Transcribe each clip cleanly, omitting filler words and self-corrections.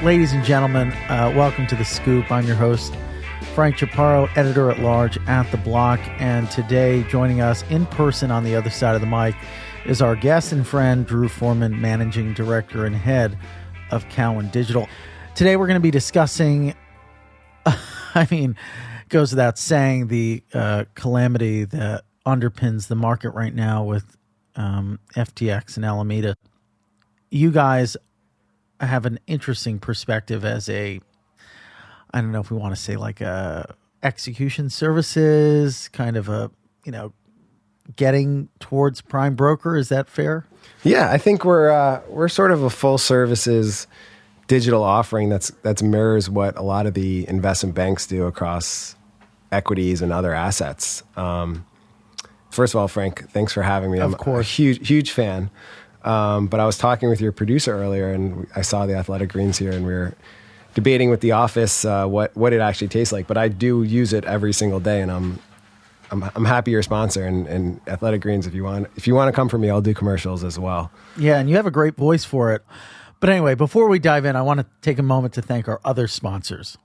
Ladies and gentlemen, welcome to The Scoop. I'm your host, Frank Chaparro, editor-at-large at The Block, and today joining us in person on the other side of the mic is our guest and friend, Drew Forman, managing director and head of Cowen Digital. Today we're going to be discussing, it goes without saying, the calamity that underpins the market right now with FTX and Alameda. You guys have an interesting perspective as I don't know if we want to say like a execution services, kind of a, getting towards prime broker. Is that fair? Yeah, I think we're sort of a full services digital offering that's mirrors what a lot of the investment banks do across equities and other assets. First of all, Frank, thanks for having me. Of course. I'm a huge fan. But I was talking with your producer earlier, and I saw the Athletic Greens here, and we were debating with the office what it actually tastes like. But I do use it every single day, and I'm happy you're a sponsor. And Athletic Greens, if you want to come for me, I'll do commercials as well. Yeah, and you have a great voice for it. But anyway, before we dive in, I want to take a moment to thank our other sponsors.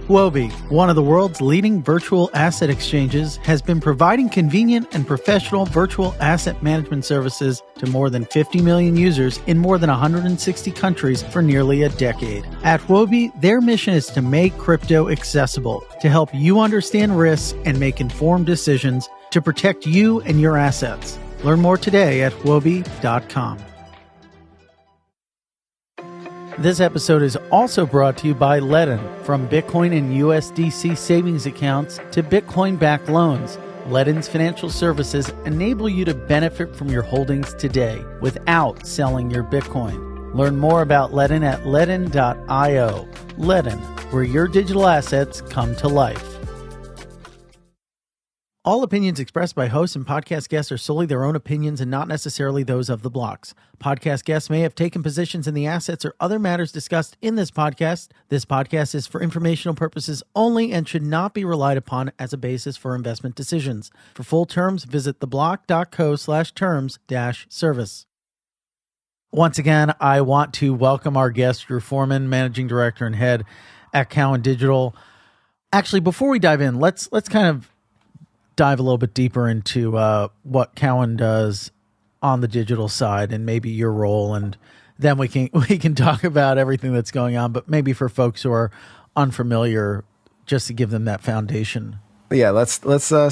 Wobi, one of the world's leading virtual asset exchanges, has been providing convenient and professional virtual asset management services to more than 50 million users in more than 160 countries for nearly a decade. At Wobi, their mission is to make crypto accessible, to help you understand risks and make informed decisions to protect you and your assets. Learn more today at wobi.com. This episode is also brought to you by Ledn. From Bitcoin and USDC savings accounts to Bitcoin-backed loans, Ledn's financial services enable you to benefit from your holdings today without selling your Bitcoin. Learn more about Ledn at ledn.io. Ledn, where your digital assets come to life. All opinions expressed by hosts and podcast guests are solely their own opinions and not necessarily those of the blocks. Podcast guests may have taken positions in the assets or other matters discussed in this podcast. This podcast is for informational purposes only and should not be relied upon as a basis for investment decisions. For full terms, visit theblock.co/terms-service. Once again, I want to welcome our guest, Drew Forman, managing director and head at Cowen Digital. Actually, before we dive in, let's kind of dive a little bit deeper into what Cowen does on the digital side and maybe your role, and then we can talk about everything that's going on. But maybe for folks who are unfamiliar, just to give them that foundation. Yeah, let's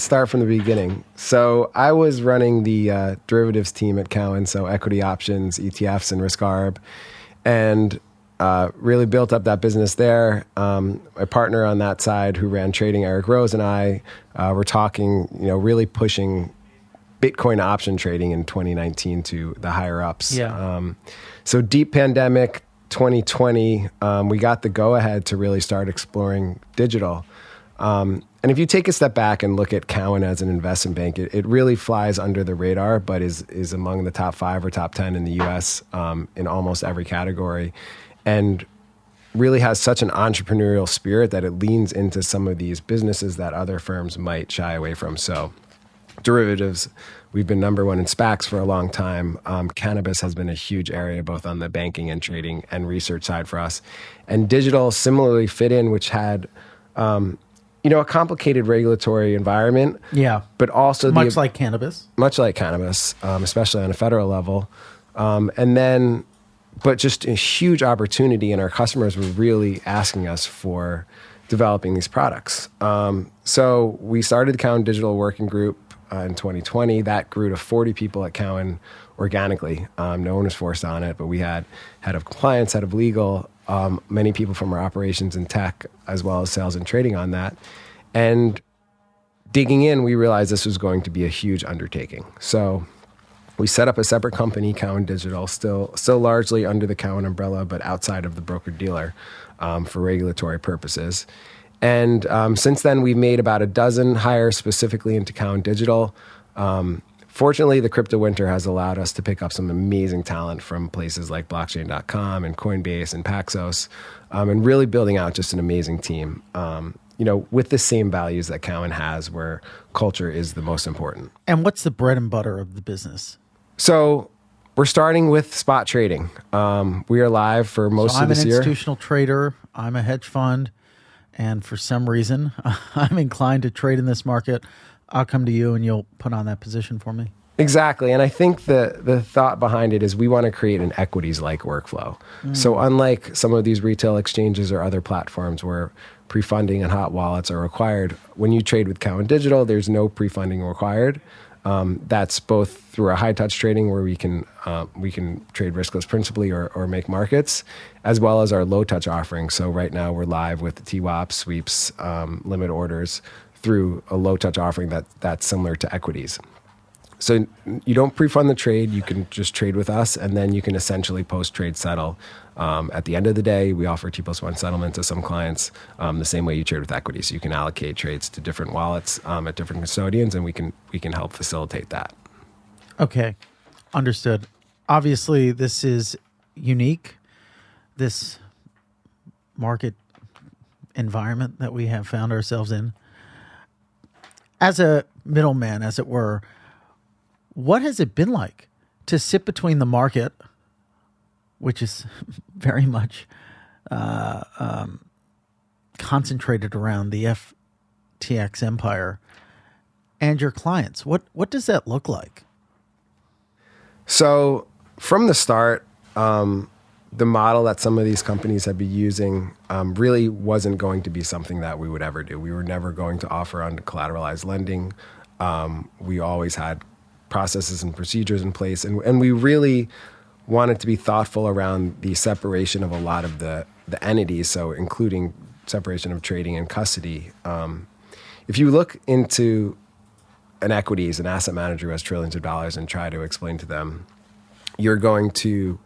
start from the beginning. So I was running the derivatives team at Cowen, so equity options, ETFs, and risk arb, and really built up that business there. My partner on that side who ran trading, Eric Rose, and I were talking, really pushing Bitcoin option trading in 2019 to the higher ups. Yeah. So deep pandemic 2020, we got the go ahead to really start exploring digital. And if you take a step back and look at Cowen as an investment bank, it really flies under the radar, but is among the top 5 or top 10 in the US in almost every category. And really has such an entrepreneurial spirit that it leans into some of these businesses that other firms might shy away from. So derivatives, we've been number 1 in SPACs for a long time. Cannabis has been a huge area, both on the banking and trading and research side for us. And digital similarly fit in, which had, a complicated regulatory environment. Yeah. But also much like cannabis, especially on a federal level. But just a huge opportunity, and our customers were really asking us for developing these products. So we started the Cowen Digital Working Group in 2020. That grew to 40 people at Cowen organically. No one was forced on it, but we had head of compliance, head of legal, many people from our operations and tech, as well as sales and trading on that. And digging in, we realized this was going to be a huge undertaking. So we set up a separate company, Cowen Digital, still largely under the Cowen umbrella, but outside of the broker-dealer for regulatory purposes. And since then, we've made about a dozen hires specifically into Cowen Digital. Fortunately, the crypto winter has allowed us to pick up some amazing talent from places like blockchain.com and Coinbase and Paxos, and really building out just an amazing team. With the same values that Cowen has, where culture is the most important. And what's the bread and butter of the business? So We're starting with spot trading. We are live for most of this year. I'm an institutional trader. I'm a hedge fund. And for some reason, I'm inclined to trade in this market. I'll come to you and you'll put on that position for me. Exactly. And I think the thought behind it is we want to create an equities-like workflow. So unlike some of these retail exchanges or other platforms where pre-funding and hot wallets are required, when you trade with Cowen Digital, there's no pre-funding required. That's both through our high-touch trading where we can trade riskless principally or make markets, as well as our low-touch offering. So right now we're live with the TWAP, sweeps, limit orders through a low-touch offering that's similar to equities. So you don't pre-fund the trade, you can just trade with us, and then you can essentially post-trade settle. At the end of the day, we offer T+1 settlement to some clients the same way you trade with equities. So you can allocate trades to different wallets at different custodians, and we can help facilitate that. Okay, understood. Obviously, this is unique, this market environment that we have found ourselves in. As a middleman, as it were, what has it been like to sit between the market, which is very much concentrated around the FTX empire, and your clients? What does that look like? So from the start, the model that some of these companies have been using really wasn't going to be something that we would ever do. We were never going to offer uncollateralized lending. We always had processes and procedures in place. And we really wanted to be thoughtful around the separation of a lot of the entities, so including separation of trading and custody. If you look into an equities, an asset manager who has trillions of dollars and try to explain to them, you're going to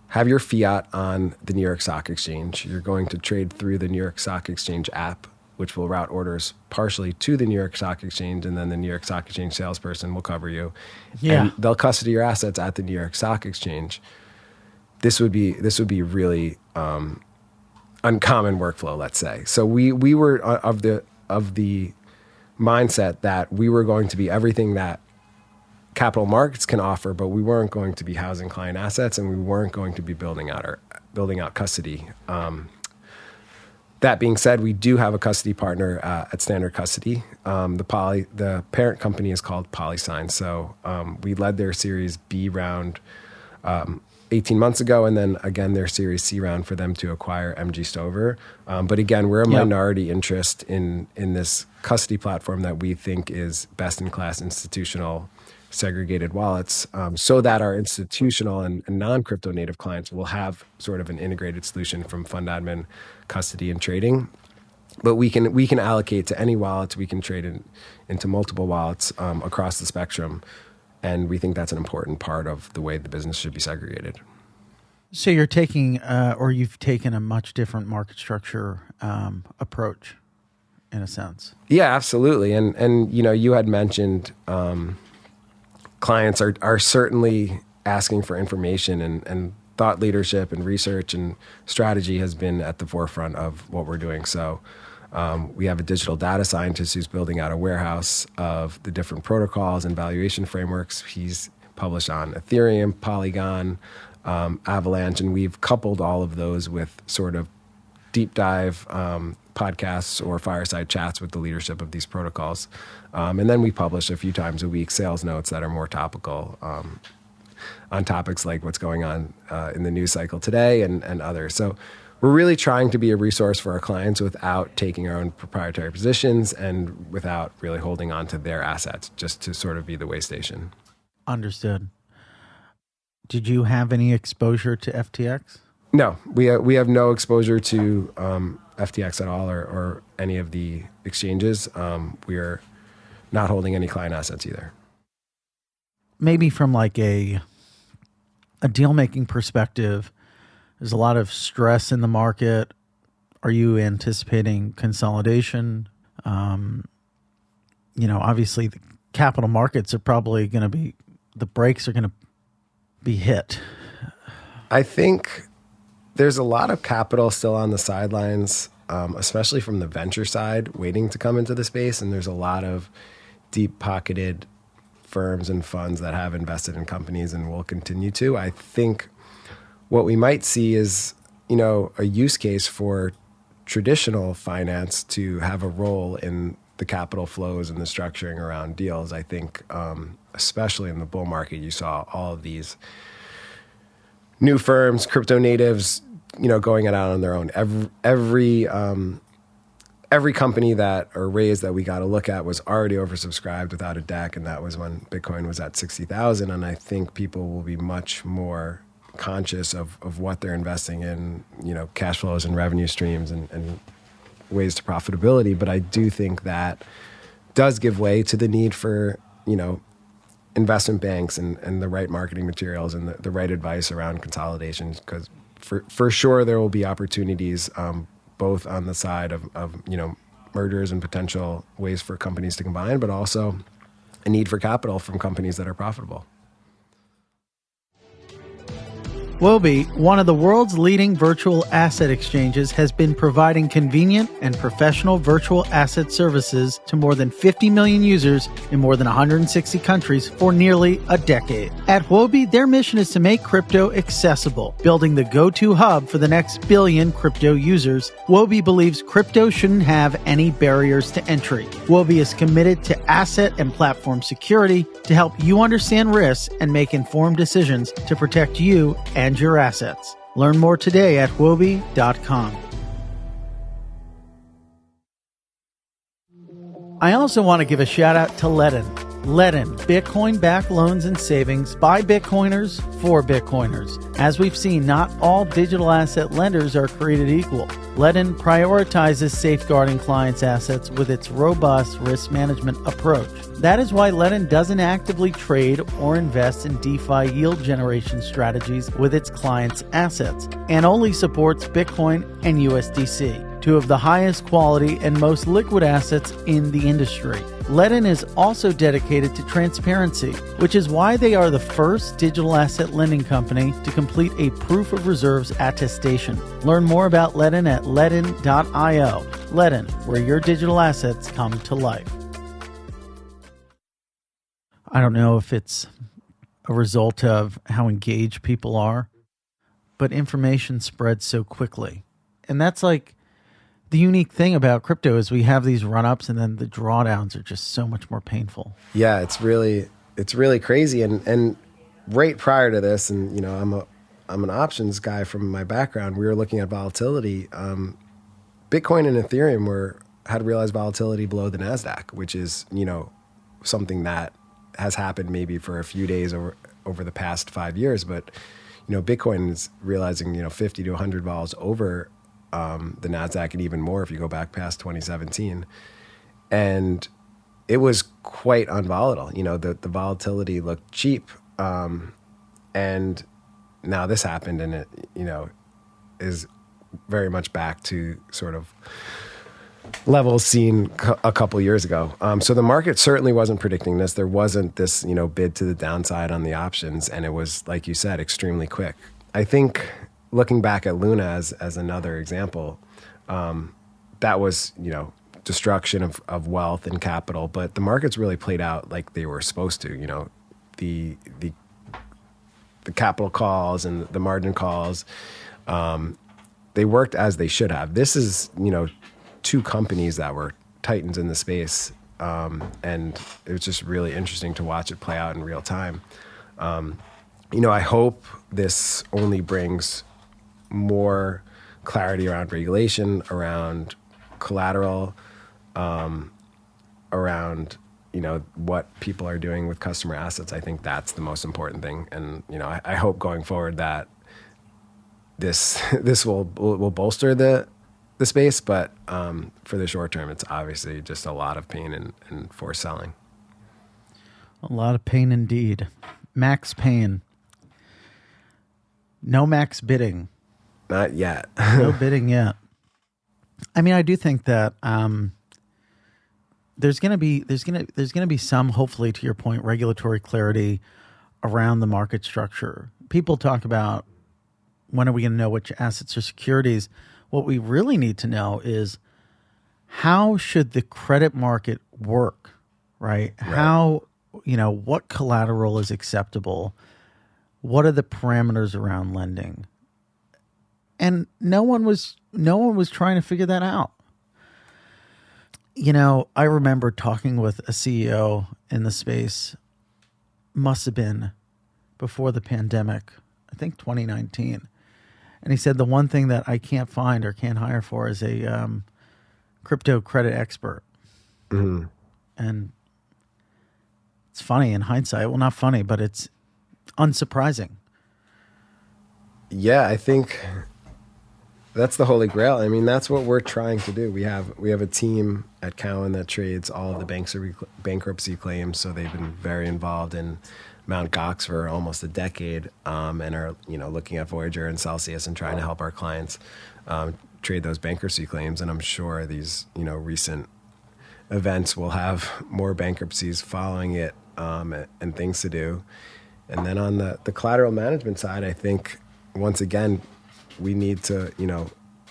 have your fiat on the New York Stock Exchange. You're going to trade through the New York Stock Exchange app, which will route orders partially to the New York Stock Exchange, and then the New York Stock Exchange salesperson will cover you. Yeah. And they'll custody your assets at the New York Stock Exchange. This would be really uncommon workflow, let's say. So we were of the mindset that we were going to be everything that capital markets can offer, but we weren't going to be housing client assets, and we weren't going to be building out custody. That being said, we do have a custody partner at Standard Custody. The parent company is called PolySign. So we led their Series B round 18 months ago, and then again their Series C round for them to acquire MG Stover. But again, we're a minority interest in this custody platform that we think is best-in-class institutional segregated wallets, so that our institutional and non-crypto native clients will have sort of an integrated solution from fund admin, custody, and trading. But we can allocate to any wallets. We can trade into multiple wallets across the spectrum, and we think that's an important part of the way the business should be segregated. So you're taking, or you've taken a much different market structure approach, in a sense. Yeah, absolutely. And you had mentioned. Clients are certainly asking for information, and thought leadership and research and strategy has been at the forefront of what we're doing. So we have a digital data scientist who's building out a warehouse of the different protocols and valuation frameworks. He's published on Ethereum, Polygon, Avalanche, and we've coupled all of those with sort of deep dive podcasts or fireside chats with the leadership of these protocols. And then we publish a few times a week sales notes that are more topical on topics like what's going on in the news cycle today and others. So we're really trying to be a resource for our clients without taking our own proprietary positions and without really holding on to their assets, just to sort of be the way station. Understood. Did you have any exposure to FTX? No, we have no exposure to FTX at all or any of the exchanges. We're not holding any client assets either. Maybe from like a deal-making perspective, there's a lot of stress in the market. Are you anticipating consolidation? Obviously the capital markets are probably going to be, the brakes are going to be hit. I think there's a lot of capital still on the sidelines, especially from the venture side, waiting to come into the space. And there's a lot of deep-pocketed firms and funds that have invested in companies and will continue to. I think what we might see is, a use case for traditional finance to have a role in the capital flows and the structuring around deals. I think, especially in the bull market, you saw all of these new firms, crypto natives, going it out on their own. Every company that or raise that we got to look at was already oversubscribed without a deck, and that was when Bitcoin was at 60,000. And I think people will be much more conscious of what they're investing in, cash flows and revenue streams and ways to profitability. But I do think that does give way to the need for, investment banks and the right marketing materials and the right advice around consolidation, because for sure there will be opportunities both on the side of mergers and potential ways for companies to combine, but also a need for capital from companies that are profitable. Wobi, one of the world's leading virtual asset exchanges, has been providing convenient and professional virtual asset services to more than 50 million users in more than 160 countries for nearly a decade. At Wobi, their mission is to make crypto accessible, building the go-to hub for the next billion crypto users. Wobi believes crypto shouldn't have any barriers to entry. Wobi is committed to asset and platform security to help you understand risks and make informed decisions to protect you and your assets. Learn more today at wobi.com. I also want to give a shout out to Ledn. Ledn, Bitcoin-backed loans and savings by Bitcoiners for Bitcoiners. As we've seen, not all digital asset lenders are created equal. Ledn prioritizes safeguarding clients' assets with its robust risk management approach. That is why Ledn doesn't actively trade or invest in DeFi yield generation strategies with its clients' assets, and only supports Bitcoin and USDC, two of the highest quality and most liquid assets in the industry. Ledn is also dedicated to transparency, which is why they are the first digital asset lending company to complete a proof of reserves attestation. Learn more about Ledn at ledn.io. Ledn, where your digital assets come to life. I don't know if it's a result of how engaged people are, but information spreads so quickly. And that's like the unique thing about crypto is we have these run-ups and then the drawdowns are just so much more painful. Yeah, it's really crazy. And right prior to this, and I'm an options guy from my background, we were looking at volatility. Bitcoin and Ethereum had realized volatility below the NASDAQ, which is, something that has happened maybe for a few days over the past 5 years. But, Bitcoin is realizing, 50 to 100 vols over the NASDAQ, and even more if you go back past 2017. And it was quite unvolatile. The volatility looked cheap. And now this happened, and it, is very much back to sort of levels seen a couple years ago. So the market certainly wasn't predicting this. There wasn't this, bid to the downside on the options. And it was, like you said, extremely quick. I think looking back at Luna as another example, that was, destruction of wealth and capital, but the markets really played out like they were supposed to. The capital calls and the margin calls, they worked as they should have. This is, two companies that were titans in the space, and it was just really interesting to watch it play out in real time. I hope this only brings more clarity around regulation, around collateral, around, what people are doing with customer assets. I think that's the most important thing. And, I hope going forward that this will bolster the space, but for the short term, it's obviously just a lot of pain and forced selling. A lot of pain indeed. Max pain. No max bidding. Not yet. No bidding yet. I mean, I do think that there's going to be some, hopefully, to your point, regulatory clarity around the market structure. People talk about when are we going to know which assets are securities. What we really need to know is how should the credit market work, right? How what collateral is acceptable? What are the parameters around lending? And no one was trying to figure that out. I remember talking with a CEO in the space, must have been before the pandemic, I think 2019. And he said, the one thing that I can't find or can't hire for is a crypto credit expert. Mm-hmm. And it's funny in hindsight. Well, not funny, but it's unsurprising. Yeah, I think that's the holy grail. I mean, that's what we're trying to do. We have a team at Cowen that trades all of the bankruptcy claims. So they've been very involved in Mt. Gox for almost a decade, and are looking at Voyager and Celsius and trying to help our clients trade those bankruptcy claims. And I'm sure these recent events will have more bankruptcies following it, and things to do. And then on the collateral management side, I think once again we need to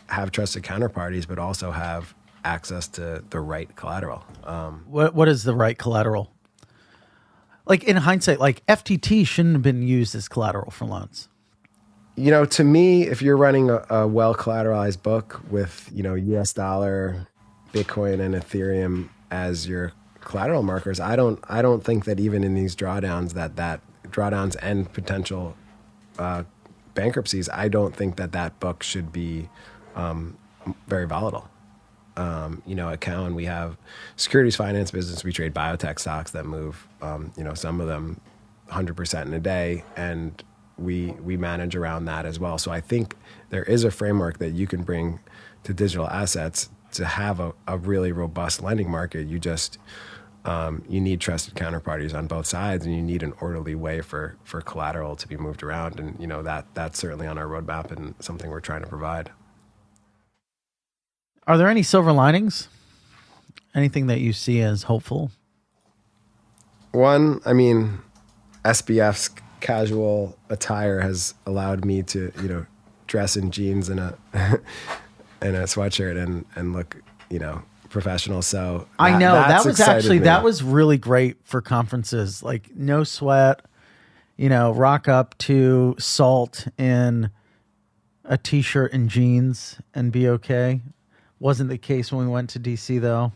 have trusted counterparties, but also have access to the right collateral. What is the right collateral? Like in hindsight, like FTT shouldn't have been used as collateral for loans. To me, if you're running a well collateralized book with US dollar, Bitcoin, and Ethereum as your collateral markers, I don't think that even in these drawdowns that drawdowns and potential bankruptcies, I don't think that book should be very volatile. At Cowen, we have securities finance business. We trade biotech stocks that move, some of them 100% in a day, and we manage around that as well. So I think there is a framework that you can bring to digital assets to have a really robust lending market. You just you need trusted counterparties on both sides, and you need an orderly way for collateral to be moved around. And that's certainly on our roadmap and something we're trying to provide. Are there any silver linings? Anything that you see as hopeful? One, SBF's casual attire has allowed me to, dress in jeans and a and a sweatshirt and look, professional. So I know that was really great for conferences. Like no sweat, rock up to Salt in a t-shirt and jeans and be okay. Wasn't the case when we went to DC though.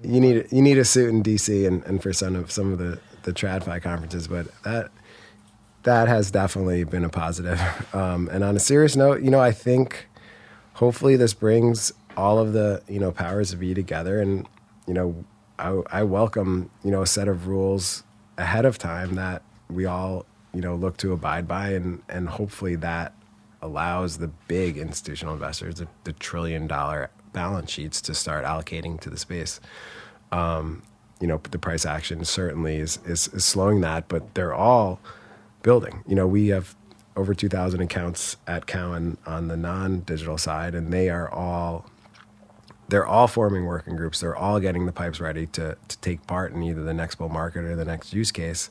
You need a suit in DC and for some of the TradFi conferences, but that has definitely been a positive. And on a serious note, I think hopefully this brings all of the powers to be together, and I welcome a set of rules ahead of time that we all look to abide by, and hopefully that allows the big institutional investors, the $1 trillion balance sheets, to start allocating to the space. The price action certainly is slowing that, but they're all building. We have over 2,000 accounts at Cowen on the non-digital side, and they're all forming working groups. They're all getting the pipes ready to take part in either the next bull market or the next use case.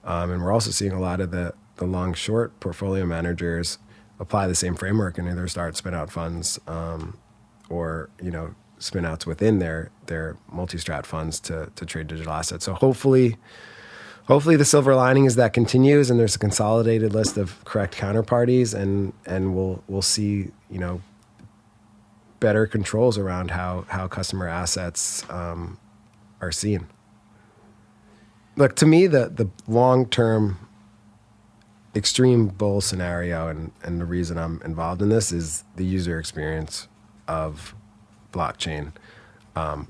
And we're also seeing a lot of the long-short portfolio managers apply the same framework and either start spin-out funds or spin-outs within their multi-strat funds to trade digital assets. So hopefully the silver lining is that continues, and there's a consolidated list of correct counterparties, and we'll see better controls around how customer assets are seen. Look, to me, the long-term extreme bull scenario, and the reason I'm involved in this, is the user experience of blockchain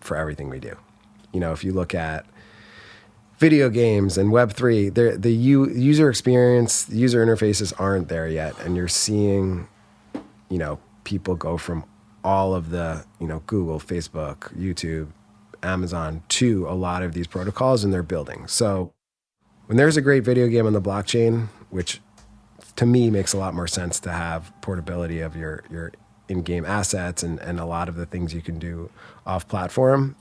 for everything we do. If you look at video games and Web3, the user experience, the user interfaces aren't there yet, and you're seeing people go from all of the Google, Facebook, YouTube, Amazon to a lot of these protocols, and they're building. So when there's a great video game on the blockchain, which to me makes a lot more sense to have portability of your in-game assets and a lot of the things you can do off platform,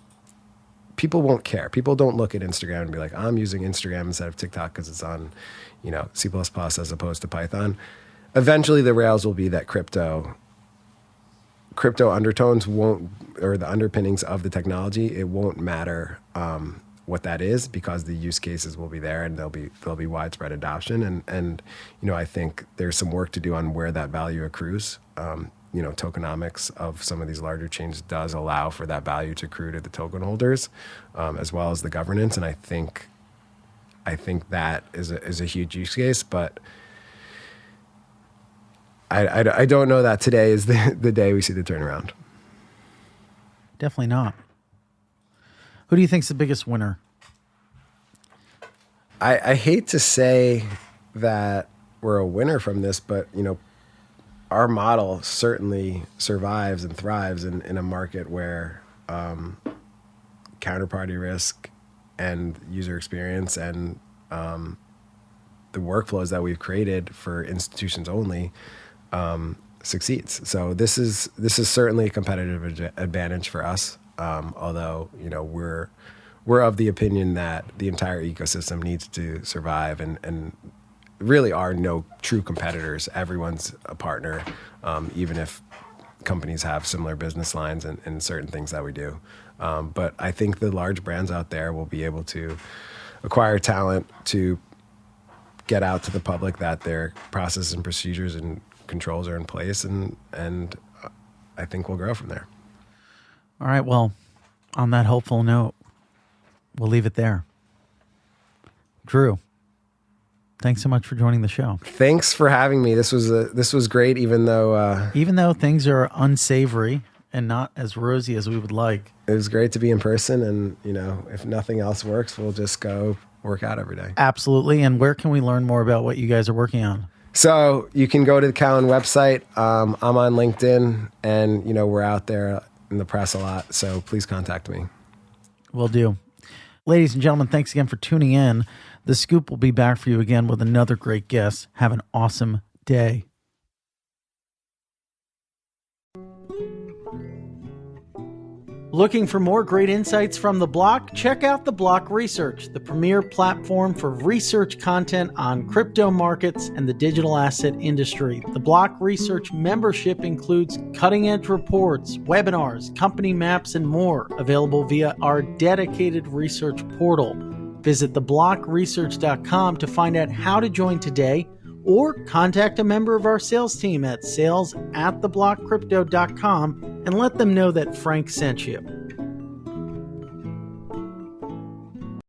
people won't care. People don't look at Instagram and be like, I'm using Instagram instead of TikTok because it's on C++ as opposed to Python. Eventually the rails will be that crypto undertones won't, or the underpinnings of the technology, it won't matter what that is, because the use cases will be there and there'll be widespread adoption. And I think there's some work to do on where that value accrues. Tokenomics of some of these larger chains does allow for that value to accrue to the token holders, as well as the governance. And I think that is a huge use case, but I don't know that today is the day we see the turnaround. Definitely not. Who do you think's the biggest winner? I hate to say that we're a winner from this, but our model certainly survives and thrives in a market where counterparty risk and user experience and the workflows that we've created for institutions only succeeds. So this is certainly a competitive advantage for us. Although we're of the opinion that the entire ecosystem needs to survive, and really are no true competitors. Everyone's a partner, even if companies have similar business lines and certain things that we do. But I think the large brands out there will be able to acquire talent to get out to the public that their processes and procedures and controls are in place, and I think we'll grow from there. All right. Well, on that hopeful note, we'll leave it there. Drew, thanks so much for joining the show. Thanks for having me. This was great, even though things are unsavory and not as rosy as we would like. It was great to be in person, and if nothing else works, we'll just go work out every day. Absolutely. And where can we learn more about what you guys are working on? So you can go to the Cowen website. I'm on LinkedIn, and we're out there in the press a lot. So please contact me. Will do. Ladies and gentlemen, thanks again for tuning in. The Scoop will be back for you again with another great guest. Have an awesome day. Looking for more great insights from The Block? Check out The Block Research, the premier platform for research content on crypto markets and the digital asset industry. The Block Research membership includes cutting-edge reports, webinars, company maps, and more, available via our dedicated research portal. Visit theblockresearch.com to find out how to join today, or contact a member of our sales team at sales@theblockcrypto.com and let them know that Frank sent you.